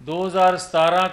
2017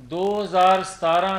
2017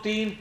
3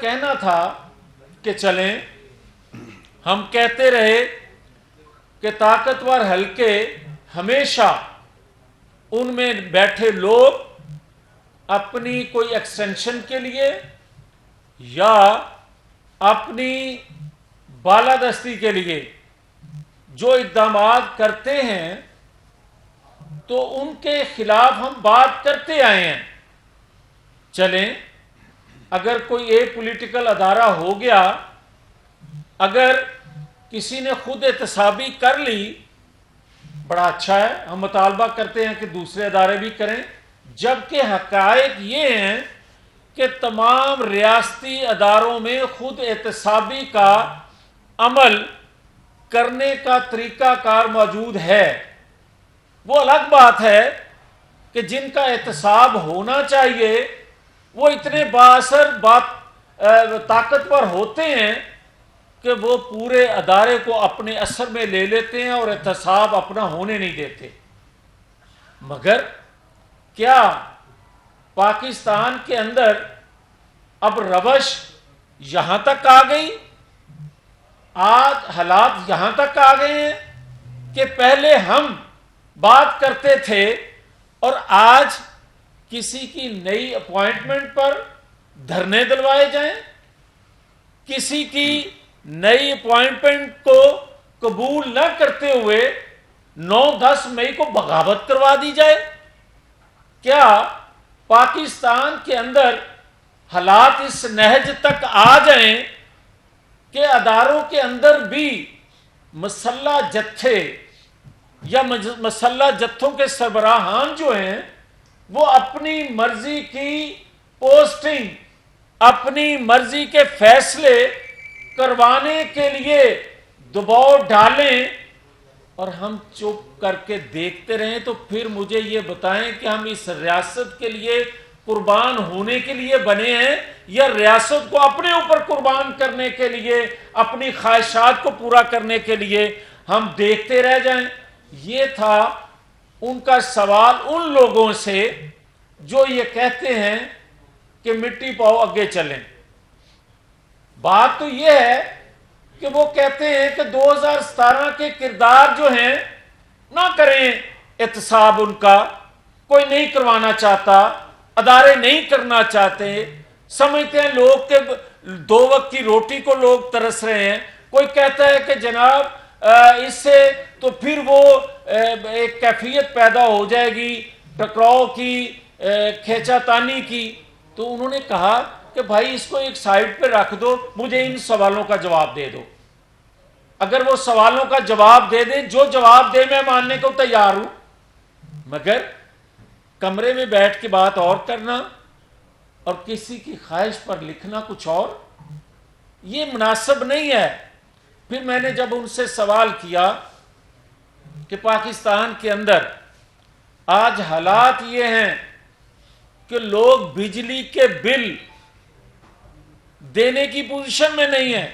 کہنا تھا کہ چلیں ہم کہتے رہے کہ طاقتور حلقے ہمیشہ ان میں بیٹھے لوگ اپنی کوئی ایکسٹینشن کے لیے یا اپنی بالادستی کے لیے جو اقدامات کرتے ہیں تو ان کے خلاف ہم بات کرتے آئے ہیں. چلیں اگر کوئی ایک پولیٹیکل ادارہ ہو گیا، اگر کسی نے خود احتسابی کر لی، بڑا اچھا ہے، ہم مطالبہ کرتے ہیں کہ دوسرے ادارے بھی کریں، جبکہ حقائق یہ ہیں کہ تمام ریاستی اداروں میں خود احتسابی کا عمل کرنے کا طریقہ کار موجود ہے. وہ الگ بات ہے کہ جن کا احتساب ہونا چاہیے وہ اتنے بااثر طاقتور ہوتے ہیں کہ وہ پورے ادارے کو اپنے اثر میں لے لیتے ہیں اور احتساب اپنا ہونے نہیں دیتے. مگر کیا پاکستان کے اندر اب روش یہاں تک آ گئی، آج حالات یہاں تک آ گئے ہیں کہ پہلے ہم بات کرتے تھے اور آج کسی کی نئی اپوائنٹمنٹ پر دھرنے دلوائے جائیں، کسی کی نئی اپوائنٹمنٹ کو قبول نہ کرتے ہوئے 9-10 مئی کو بغاوت کروا دی جائے. کیا پاکستان کے اندر حالات اس نہج تک آ جائیں کہ اداروں کے اندر بھی مسلح جتھے یا مسلح جتھوں کے سربراہان جو ہیں وہ اپنی مرضی کی پوسٹنگ، اپنی مرضی کے فیصلے کروانے کے لیے دباؤ ڈالیں اور ہم چپ کر کے دیکھتے رہیں؟ تو پھر مجھے یہ بتائیں کہ ہم اس ریاست کے لیے قربان ہونے کے لیے بنے ہیں یا ریاست کو اپنے اوپر قربان کرنے کے لیے، اپنی خواہشات کو پورا کرنے کے لیے ہم دیکھتے رہ جائیں؟ یہ تھا ان کا سوال ان لوگوں سے جو یہ کہتے ہیں کہ مٹی پاؤ آگے چلیں. بات تو یہ ہے کہ وہ کہتے ہیں کہ 2017 کے کردار جو ہیں نہ کریں احتساب، ان کا کوئی نہیں کروانا چاہتا، ادارے نہیں کرنا چاہتے، سمجھتے ہیں لوگ کہ 2 وقت کی روٹی کو لوگ ترس رہے ہیں. کوئی کہتا ہے کہ جناب اس سے تو پھر وہ ایک کیفیت پیدا ہو جائے گی ٹکراؤ کی، کھینچا تانی کی. تو انہوں نے کہا کہ بھائی اس کو ایک سائڈ پہ رکھ دو، مجھے ان سوالوں کا جواب دے دو. اگر وہ سوالوں کا جواب دے دیں، جو جواب دے میں ماننے کو تیار ہوں، مگر کمرے میں بیٹھ کے بات اور کرنا اور کسی کی خواہش پر لکھنا کچھ اور، یہ مناسب نہیں ہے. پھر میں نے جب ان سے سوال کیا کہ پاکستان کے اندر آج حالات یہ ہیں کہ لوگ بجلی کے بل دینے کی پوزیشن میں نہیں ہیں،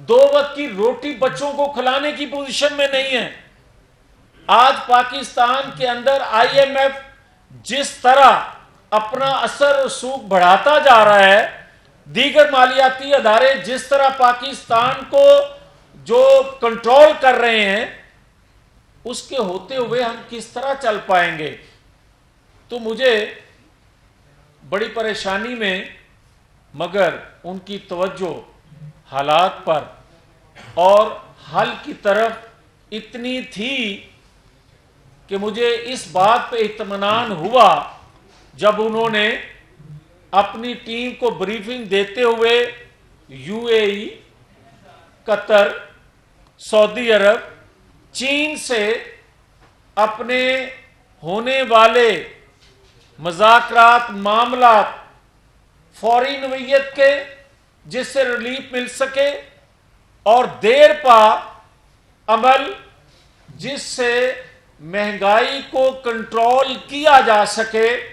2 وقت کی روٹی بچوں کو کھلانے کی پوزیشن میں نہیں ہیں. آج پاکستان کے اندر آئی ایم ایف جس طرح اپنا اثر رسوخ بڑھاتا جا رہا ہے، دیگر مالیاتی ادارے جس طرح پاکستان کو جو کنٹرول کر رہے ہیں، اس کے ہوتے ہوئے ہم کس طرح چل پائیں گے؟ تو مجھے بڑی پریشانی میں، مگر ان کی توجہ حالات پر اور حل کی طرف اتنی تھی کہ مجھے اس بات پہ اطمینان ہوا جب انہوں نے اپنی ٹیم کو بریفنگ دیتے ہوئے یو اے ای، قطر، سعودی عرب، چین سے اپنے ہونے والے مذاکرات، معاملات فوری نوعیت کے جس سے ریلیف مل سکے اور دیر پا عمل جس سے مہنگائی کو کنٹرول کیا جا سکے